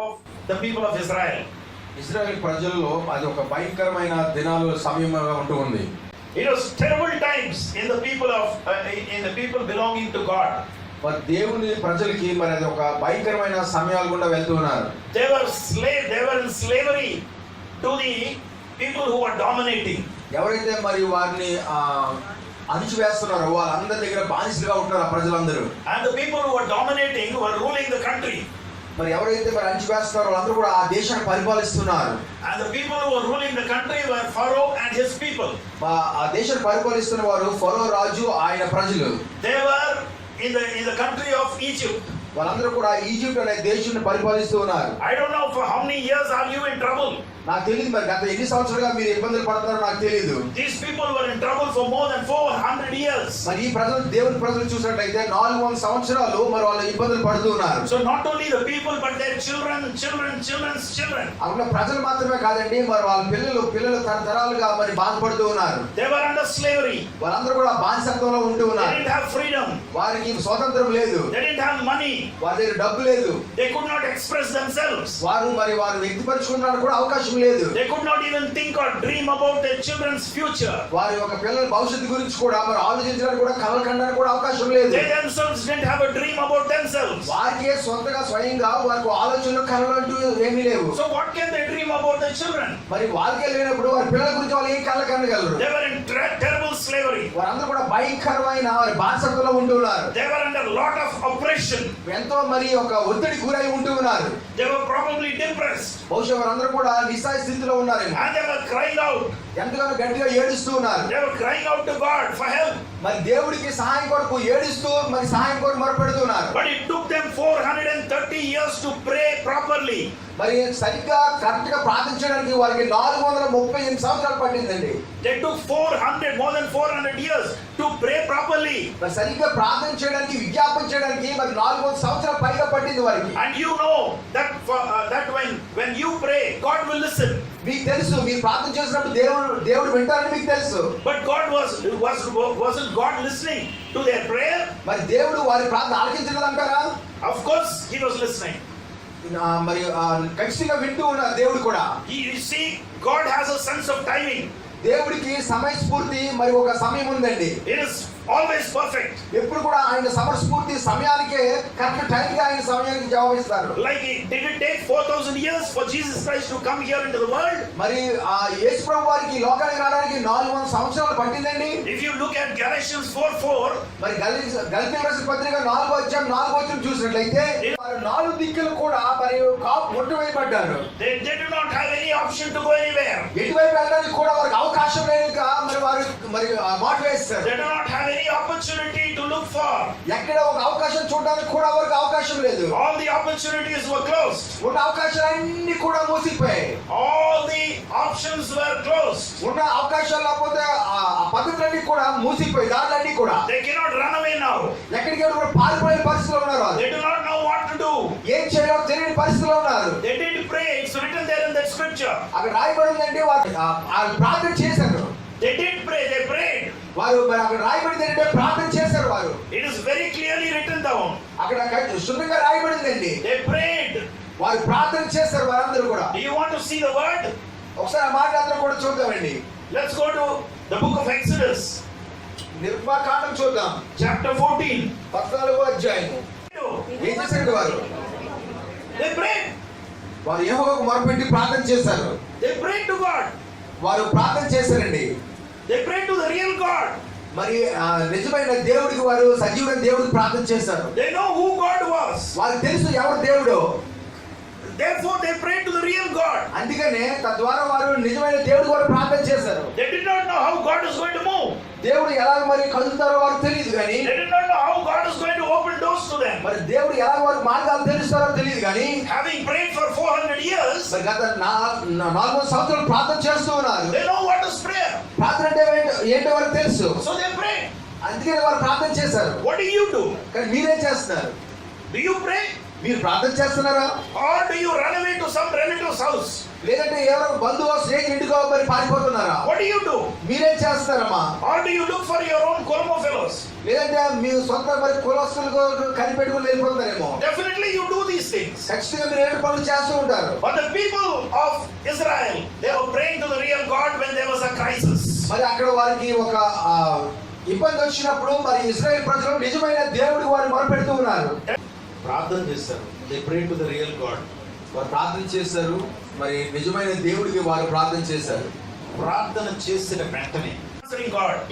of the people of Israel. Israel ప్రజల్లో అది ఒక భయంకరమైన దినాలు సమయంగా ఉంటుంది. It was terrible times in the people belonging to God. మరి దేవుని ప్రజలకి మరి అది ఒక భయంకరమైన సమయాలు గుండా వెళ్తున్నారు. They were in slavery to the people who were dominating. ఎవరైతే మరి వారిని అణిచివేస్తున్నారో వాళ్ళందరి దగ్గర బానిసలుగా ఉంటున్నారు ఆ ప్రజలందరూ. And the people who were dominating were ruling the country. మరి ఎవరైతే మరి అణిచివేస్తున్నారో వాళ్ళందరూ కూడా ఆ దేశాన్ని పరిపాలిస్తున్నారు. And the people who were ruling the country were Pharaoh and his people. ఆ దేశాన్ని పరిపాలిస్తున్న వారు ఫరో రాజు ఆయన ప్రజలు. They were in the country of Egypt. వాళ్ళందరూ కూడా ఈజిప్ట్ అనే దేశాన్ని పరిపాలిస్తూ ఉన్నారు. I don't know for how many years are you in trouble. నాకు తెలియదు మరి గత ఎన్ని సంవత్సరాలుగా మీరు ఇబ్బందులు పడుతున్నారో నాకు తెలియదు. These people were in trouble for more than 400 years. మరి ఈ ప్రజలు దేవుని ప్రజలు చూసినట్లయితే 400 సంవత్సరాలు మరి వాళ్ళు ఇబ్బందులు పడుతూ ఉన్నారు. So not only the people but their children's children. అక్కడ ప్రజలు మాత్రమే కాదండి మరి వాళ్ళ పిల్లలు తరతరాలుగా మరి బాధపడుతూ ఉన్నారు. They were under slavery. వాళ్ళందరూ కూడా బానిసత్వంలో ఉంటూ ఉన్నారు. They didn't have freedom. వారికి స్వాతంత్రం లేదు. They didn't have money. వారి దగ్గర డబ్బు లేదు. They could not express themselves. వారు వ్యక్తపరచుకోవడానికి కూడా అవకాశం లేదు. They could not even think or dream about their children's future. వారి యొక్క పిల్లల భవిష్యత్తు గురించి కూడా మరి ఆలోచించడానికి కూడా కలలు కనడానికి కూడా అవకాశం లేదు. They themselves didn't have a dream about themselves. వారికి స్వయంగా వారికి ఆలోచనలు కలలు అంటూ ఏమీ లేవు. So what can they dream about their children? మరి వారికి లేనప్పుడు వారి పిల్లల గురించి వాళ్ళు ఏం కలలు కనగలరు? They were in terrible slavery. వారందరూ కూడా భయంకరమైన వారి బానిసత్వంలో ఉంటూ ఉన్నారు. They were under lot of oppression. ఎంతో మరి ఒక ఒత్తిడి గురై ఉంటూ ఉన్నారు. They were probably depressed. బహుశా వారందరూ కూడా నిస్సహాయ స్థితిలో ఉన్నారేమో. And they were crying out. ఎంతగానో గట్టిగా ఏడుస్తూ ఉన్నారు. They were crying out to God for help. మరి దేవుడికి సహాయం కొరకు ఏడుస్తూ మరి సహాయం కొరకు మొరపెడుతున్నారు. But it took them 430 years to pray properly. మరి సరిగ్గా కరెక్ట్ గా ప్రార్థించడానికి వారికి 438 సంవత్సరాలు పట్టిందండి. They took more than 400 years to pray properly. మరి సరిగ్గా ప్రార్థన చేయడానికి విజ్ఞాపన చేయడానికి మరి 400 సంవత్సరాలు పైగా పట్టింది వారికి. And you know that when you pray God will listen. మీకు తెలుసు మీరు ప్రార్థన చేసినప్పుడు దేవుడు వింటారని మీకు తెలుసు. But wasn't God listening to their prayer? మరి దేవుడు వారి ప్రార్థన ఆలకించలేదంటారా? Of course he was listening. మరి ఖచ్చితంగా వింటూ ఉన్నారు దేవుడు కూడా. You see, God has a sense of timing. దేవుడికి సమయస్ఫూర్తి మరి ఒక సమయం ఉందండి. It is always perfect. ఎప్పుడు కూడా ఆయన సమయస్ఫూర్తి సమయానికే కరెక్ట్ టైం గా ఆయన సమయానికి జవాబిస్తారు. Like did it take 4000 years for Jesus Christ to come here into the world? మరి యేసు ప్రభు వారికి లోకానికి రావడానికి 400 సంవత్సరాలు పట్టిందండి. If you look at Galatians 4:4, మరి గలతీయులకు రాసిన పత్రిక 4వ అధ్యాయం 4వ వచనం చూసినట్లయితే వారు 4 దిక్కులు కూడా మరి కొట్టువేయబడ్డారు. They do not have any option to go anywhere. ఎటువైపు వెళ్ళడానికి కూడా వారికి అవకాశం లేక మరి వారు మరి మాట వేస్తారు. They do not have any opportunity to look for. ఎక్కడ ఒక అవకాశం చూడడానికి కూడా వారికి అవకాశం లేదు. All the opportunities were closed. ఉన్న అవకాశాలన్నీ కూడా మూసిపోయాయి. All the options were closed. ఉన్న అవకాశాలు లేకపోతే ఆ పద్ధతులన్నీ కూడా మూసిపోయి దారులన్నీ కూడా. They cannot run away now. ఎక్కడికి కూడా పారిపోయే పరిస్థితిలో ఉన్నారు. They do not know what to do. ఏం చేయాలో తెలియని పరిస్థితిలో ఉన్నారు. They did pray. It's written there in that scripture. అక్కడ రాయబడిందంటే వారు ప్రార్థన చేశారు. They did pray. They prayed. వారు అక్కడ రాయబడిందంటే ప్రార్థన చేశారు వారు. It is very clearly written down. అక్కడ శుద్ధంగా రాయబడిందండి. They prayed. వారు ప్రార్థన చేశారు వారందరూ కూడా. Do you want to see the word? ఒకసారి ఆ మాట అందరూ కూడా చూద్దామండి. Let's go to the book of Exodus. నిర్గమకాండం చూద్దాం. Chapter 14. 14వ అధ్యాయం. ఏం చేశారు వారు? They prayed. వారు యెహోవాకు మొరపెట్టి ప్రార్థన చేశారు. They prayed to God. వారు ప్రార్థన చేశారండి. They prayed to the real God. మరి నిజమైన దేవుడికి వారు సజీవమైన దేవుడికి ప్రార్థన చేశారు. They know who God was. వారికి తెలుసు ఎవరు దేవుడు. Therefore they prayed to the real God. అందుకనే తద్వారా వారు నిజమైన దేవుడికి వారు ప్రార్థన చేశారు. They did not know how God is going to move. దేవుడు ఎలా మరి కదులుతారో వారికి తెలియదు కానీ. They did not know how God is going to open doors to them. మరి దేవుడు ఎలా వారి మార్గాలు తెలుస్తారో తెలియదు కానీ. Having prayed for 400 years, మరి గత 400 సంవత్సరాలు ప్రార్థన చేస్తూ ఉన్నారు. they know what is prayer. ప్రార్థన అంటే ఏంటో వారికి తెలుసు. So they prayed. అందుకనే వారు ప్రార్థన చేశారు. What do you do? కానీ మీరేం చేస్తున్నారు? Do you pray? మీరు ప్రార్థన చేస్తున్నారా? Or do you run away to some relative's relative's house. లేదంటే ఎవరో బంధువు స్నేహితుడికో మరి పారిపోతున్నారా? What do? మీరేం చేస్తారమ్మా? Or do you look for your own Kolmo fellows? లేదంటే మీ సొంత మరి కులస్తులకు కనిపెట్టుకుని వెళ్ళిపోతారేమో. Definitely you do these things. ఖచ్చితంగా మీరు ఏడు పనులు చేస్తూ ఉంటారు. But the people of Israel, they were praying to the real God when there was a crisis. మరి అక్కడ వారికి ఒక ఇబ్బంది వచ్చినప్పుడు మరి ఇశ్రాయేల్ ప్రజలు నిజమైన దేవుడికి వారు మొరపెడుతూ ఉన్నారు. ప్రార్థన చేస్తారు. They pray to the real God. వారు ప్రార్థన చేశారు. మరి నిజమైన దేవుడికి వారు ప్రార్థన చేశారు. ప్రార్థన చేసిన వెంటనే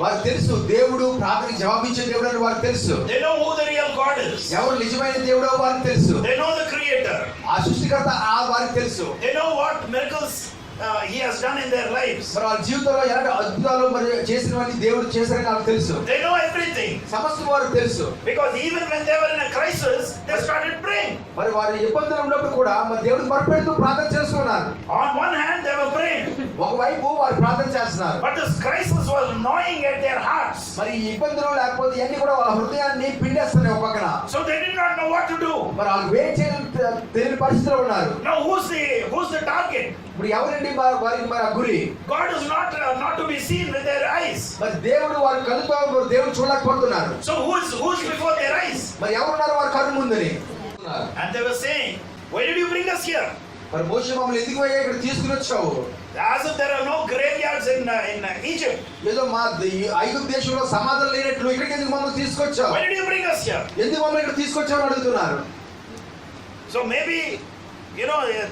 వారు తెలుసు దేవుడు ప్రార్థనకి జవాబిచ్చే దేవుడు అని వారు తెలుసు. They know who the real God is. ఎవరు నిజమైన దేవుడో వారికి తెలుసు. They know the creator. ఆ సృష్టికర్త వారికి తెలుసు. They know what miracles he has done in their lives. మరి వాళ్ళ జీవితంలో ఎలాంటి అద్భుతాలు మరి చేసినవన్నీ దేవుడు చేశారని వాళ్ళకి తెలుసు. They know everything. సమస్తం వారికి తెలుసు. Because even when they were in a crisis, they started praying. మరి వారి ఇబ్బందులు ఉన్నప్పుడు కూడా మరి దేవుడికి మొరపెడుతూ ప్రార్థన చేస్తున్నారు. On one hand they were praying. ఒకవైపు వారు ప్రార్థన చేస్తున్నారు. But this crisis was gnawing at their hearts. మరి ఈ ఇబ్బందులు లేకపోతే ఇవన్నీ కూడా వాళ్ళ హృదయాన్ని పిండేస్తున్నాయి ఒక పక్కన. So they did not know what to do. మరి వాళ్ళు ఏం చేయాలని తెలియని పరిస్థితిలో ఉన్నారు. Now who's the target? ఇప్పుడు ఎవరండి వారికి మరి ఆ గురి? God is not to be seen with their eyes. మరి దేవుడు వారి కళ్ళతో దేవుడు చూడలేకపోతున్నారు. So who's before their eyes? మరి ఎవరున్నారు వారి కళ్ళు ముందని? And they were saying, why did you bring us here? మరి మోషే మమ్మల్ని ఎందుకు ఇక్కడ తీసుకుని వచ్చావు? As if there are no graveyards in Egypt. ఏదో మా ఐగుప్తు దేశంలో సమాధులు లేనట్లు ఇక్కడికి ఎందుకు మమ్మల్ని తీసుకొచ్చావు? Why did you bring us here? ఎందుకు మమ్మల్ని ఇక్కడ తీసుకొచ్చావు అని అడుగుతున్నారు. So maybe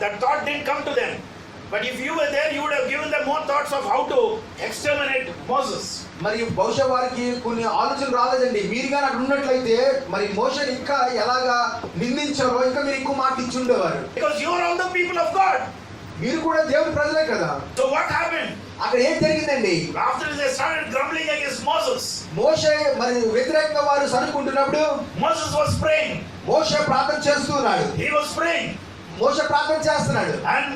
that thought didn't come to them. But if you were there, you would have given them more thoughts of how to exterminate Moses. మరి బహుశా వారికి కొన్ని ఆలోచనలు రాలేదండి. మీరు కానీ అక్కడ ఉన్నట్లయితే మరి మోషేని ఇంకా ఎలాగా నిందించారో ఇంకా మీరు ఎక్కువ మాట ఇచ్చి ఉండేవారు. Because you are all the people of God. మీరు కూడా దేవుని ప్రజలే కదా. So what happened? అక్కడ ఏం జరిగిందండి? After they started grumbling against Moses. మోషే మరి వ్యతిరేకంగా వారు సనుకుంటున్నప్పుడు Moses was praying. మోషే ప్రార్థన చేస్తున్నాడు. He was praying. మోషే ప్రార్థన చేస్తున్నాడు. And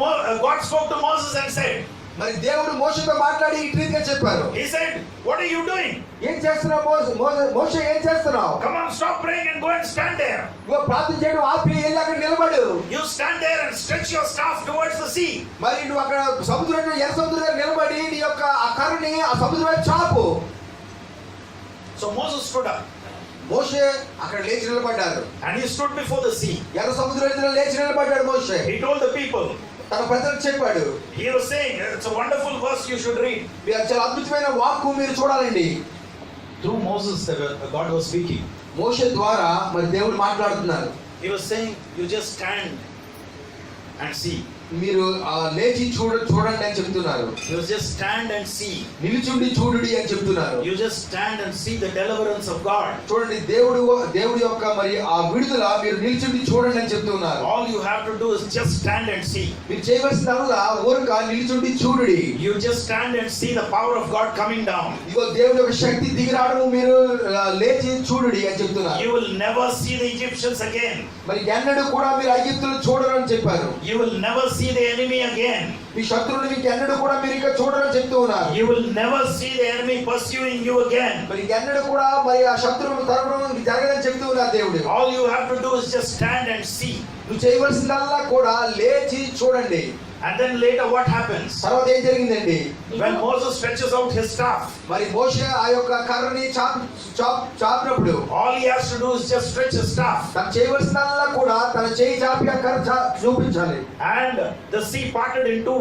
God spoke to Moses and said, మరి దేవుడు మోషేతో మాట్లాడి ఈ రీతిగా చెప్పారు. He said, what are you doing? ఏం చేస్తున్నావు మోషే ఏం చేస్తున్నావు? Come on, stop praying and go and stand there. నువ్వు ప్రార్థన చేయడం ఆపి వెళ్ళి అక్కడ నిలబడు. You stand there and stretch your staff towards the sea. మరి నువ్వు అక్కడ సముద్రం ఎర్ర సముద్రం దగ్గర నిలబడి నీ యొక్క ఆ కర్రని ఆ సముద్రం వైపు చాపు. So Moses stood up. మోషే అక్కడ లేచి నిలబడ్డారు. And he stood before the sea. ఎర్ర సముద్రం ఎదుట లేచి నిలబడ్డాడు మోషే. He told the people. తన ప్రజలకు చెప్పాడు. He was saying, it's a wonderful verse you should read. మీరు చాలా అద్భుతమైన వాక్కు మీరు చూడాలండి. Through Moses God was speaking. మోషే ద్వారా మరి దేవుడు మాట్లాడుతున్నారు. He was saying, you just stand and see. మీరు లేచి చూడండి అని చెప్తున్నారు. You just stand and see. నిలుచుండి చూడుడి అని చెప్తున్నారు. You just stand and see the deliverance of God. చూడండి దేవుడి యొక్క మరి ఆ విడుదల మీరు నిలుచుండి చూడండి అని చెప్తున్నారు. All you have to do is just stand and see. మీరు చేయవలసిందల్లా ఊరక నిలుచుండి చూడుడి. You just stand and see the power of God coming down. ఇగో దేవుడి యొక్క శక్తి దిగి రావడం మీరు లేచి చూడుడి అని చెప్తున్నారు. You will never see the Egyptians again. మరి ఎన్నడూ కూడా మీరు ఐగుప్తును చూడరని చెప్పారు. You will never see the enemy again. మీ శత్రువుని మీకు ఎన్నడూ కూడా మీరు ఇంకా చూడరని చెప్తూ ఉన్నారు. You will never see the enemy pursuing you again. మరి ఎన్నడూ కూడా మరి ఆ శత్రువును తరమడం జరగదని చెప్తూ ఉన్నారు దేవుడు. All you have to do is just stand and see. నువ్వు చేయవలసిందల్లా కూడా లేచి చూడండి. And then later what happens? తర్వాత ఏం జరిగిందండి? When Moses stretches out his staff, మరి మోషే ఆ యొక్క కర్రని చాపినప్పుడు all he has to do is just stretch his staff. తను చేయవలసిందల్లా కూడా తన చేయి చాపి ఆ కర్ర చూపించాలి. And the sea parted in two.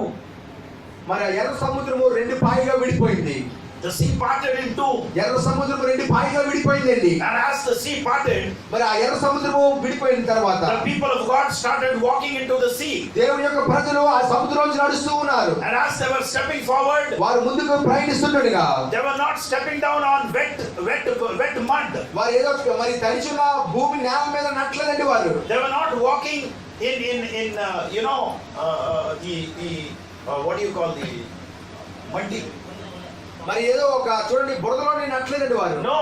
మరి ఎర్ర సముద్రము రెండు పాయగా విడిపోయింది. The sea parted in two. ఎర్ర సముద్రము రెండు పాయగా విడిపోయిందండి. And as the sea parted, మరి ఆ ఎర్ర సముద్రము విడిపోయిన తర్వాత the people of God started walking into the sea. దేవుని యొక్క ప్రజలు ఆ సముద్రంలోంచి నడుస్తూ ఉన్నారు. And as they were stepping forward, వారు ముందుకు ప్రయాణిస్తుండగా they were not stepping down on wet mud. వారు ఏదో మరి తడిచిన భూమి నేల మీద నట్లేదండి వారు. They were not walking in what do you call the muddy. మరి ఏదో ఒక చూడండి బురదలోనే నట్లేదండి వారు. No,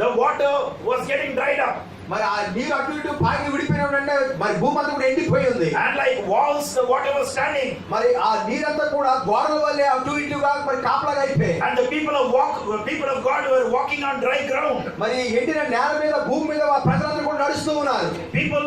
the water was getting dried up. మరి ఆ నీరు అటు ఇటు పాకి విడిపోయినప్పుడంటే మరి భూమి అంతా కూడా ఎండిపోయి ఉంది. And like walls the water was standing. మరి ఆ నీరంతా కూడా గోడల వల్లే అటు ఇటుగా మరి కాపలాగా అయిపోయాయి. And the people of God were walking on dry ground. మరి ఎండిన నేల మీద భూమి మీద ప్రజలందరూ కూడా నడుస్తూ ఉన్నారు. People,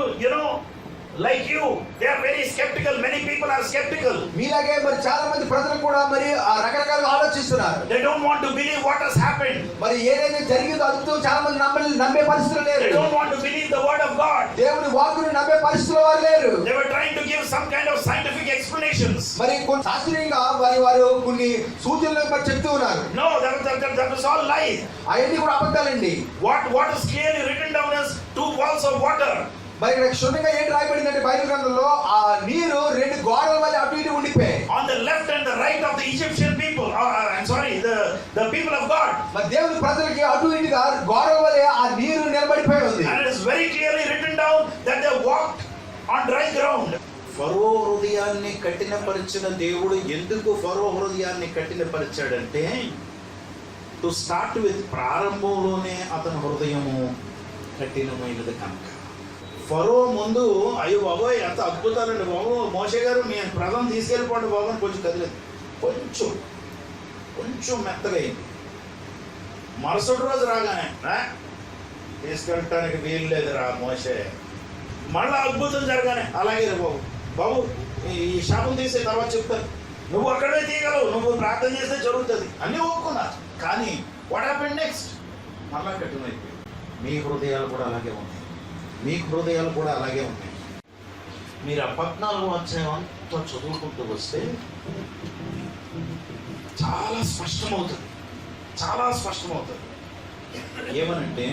like you, they are very skeptical. Many people people are skeptical. మీలాగే మరి చాలా మంది ప్రజలు కూడా మరి రకరకాలుగా ఆలోచిస్తున్నారు. They don't want to believe what has happened. మరి ఏదైతే జరిగిందో అద్భుతం చాలా మంది నమ్మే పరిస్థితులు లేరు. They don't want to believe the word of God. దేవుని వాక్కును నమ్మే పరిస్థితులు వారు లేరు. They were trying to give some kind of scientific explanations. మరి కొన్ని శాస్త్రీయంగా వారు కొన్ని సూచనలు మరి చెప్తూ ఉన్నారు. No, that was all lies. అవన్నీ కూడా అబద్ధాలండి. What is clearly written down as 2 walls of water. మరి క్షుణ్ణంగా ఏంటి రాయబడిందంటే బైబిల్ గ్రంథంలో ఆ నీరు 2 గోడల వల్ల అటు ఇటు ఉండిపోయాయి. On the left and the right of the Egyptian people, the people of God. మరి దేవుని ప్రజలకి అటు ఇటుగా గోడల వల్ల ఆ నీరు నిలబడిపోయి ఉంది. And it is very clearly written down that they walked on dry ground. ఫరో హృదయాన్ని కఠినపరిచిన దేవుడు ఎందుకు ఫరో హృదయాన్ని కఠినపరిచాడంటే, టు స్టార్ట్ విత్ ప్రారంభంలోనే అతని హృదయము కఠినమైనది కనుక. ఫరో ముందు అయ్యో బాబోయ్ ఎంత అద్భుతాలండి బాబు, మోషే గారు మీ ప్రజలను తీసుకెళ్ళిపోండి బాబు అని కొంచెం కదిలేదు. కొంచెం మెత్తగా అయింది. మరుసటి రోజు రాగానే తీసుకెళ్ళటానికి వీలు లేదురా మోషే. మళ్ళా అద్భుతం జరగానే అలాగే బాబు ఈ శాపం తీసే తర్వాత చెప్తాను, నువ్వు అక్కడే తీయగలవు, నువ్వు ప్రార్థన చేస్తే జరుగుతుంది అన్నీ ఒప్పుకున్నారు. కానీ వాట్ హ్యాపెండ్ నెక్స్ట్? మళ్ళా కఠినమైపోయింది. మీ హృదయాలు కూడా అలాగే ఉన్నాయి. మీరు ఆ 14వ అధ్యాయం అంతా చదువుకుంటూ వస్తే చాలా స్పష్టమవుతుంది. ఏమనంటే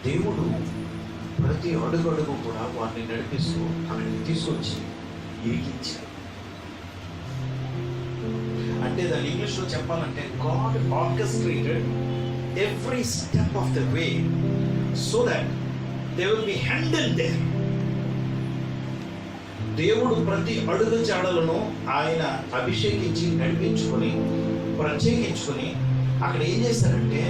దేవుడు ప్రతి అడుగు కూడా వారిని నడిపిస్తూ అక్కడికి తీసుకొచ్చి ఇరికించారు. అంటే దాని ఇంగ్లీష్లో చెప్పాలంటే God orchestrated every step of the way so that they will be handled there. దేవుడు ప్రతి అడుగు జాడలను ఆయన అభిషేకించి నడిపించుకొని ప్రత్యేకించుకొని అక్కడ ఏం చేశారంటే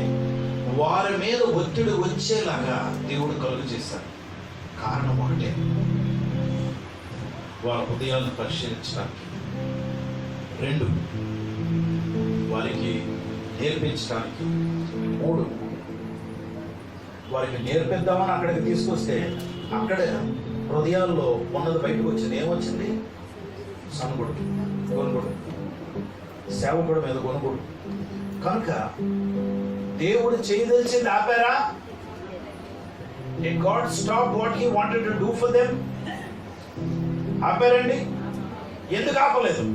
వారి మీద ఒత్తిడి వచ్చేలాగా దేవుడు కలుగు చేశారు. కారణం ఒకటే, వారి హృదయాలను పరిశీలించడానికి. 2 వారికి నేర్పించడానికి. 3 వారికి నేర్పిద్దామని అక్కడికి తీసుకొస్తే అక్కడ హృదయాల్లో ఉన్నది బయటకు వచ్చింది. ఏమొచ్చింది? సనుగుడు, గొనుగుడు, సేవకుడు మీద గొనుగుడు. కనుక దేవుడు చేయదలిచింది ఆపారా? Did God stop what he wanted to do for them? ఆపారండి? ఎందుకు ఆపలేదు?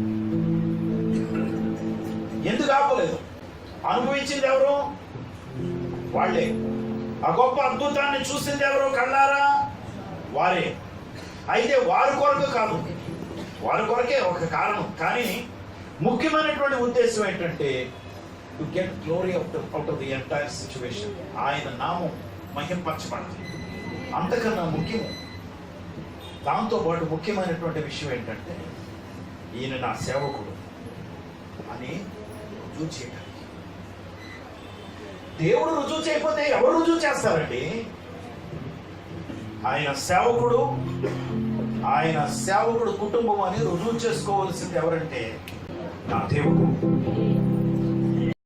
అనుభవించింది ఎవరు? వాళ్ళే. ఆ గొప్ప అద్భుతాన్ని చూసింది ఎవరు కళ్ళారా? వారే. అయితే వారి కొరకు కాదు, వారి కొరకే ఒక కారణం. కానీ ముఖ్యమైనటువంటి ఉద్దేశం ఏంటంటే to get glory out of the entire situation. ఆయన నామం మహింపరచబడాలి. అంతకన్నా ముఖ్యము. దాంతోపాటు ముఖ్యమైనటువంటి విషయం ఏంటంటే ఈయన నా సేవకుడు అని రుజువు చేయడానికి. దేవుడు రుజువు చేయకపోతే ఎవరు రుజువు చేస్తారండి? ఆయన సేవకుడు కుటుంబం అని రుజువు చేసుకోవాల్సింది ఎవరంటే నా దేవుడు.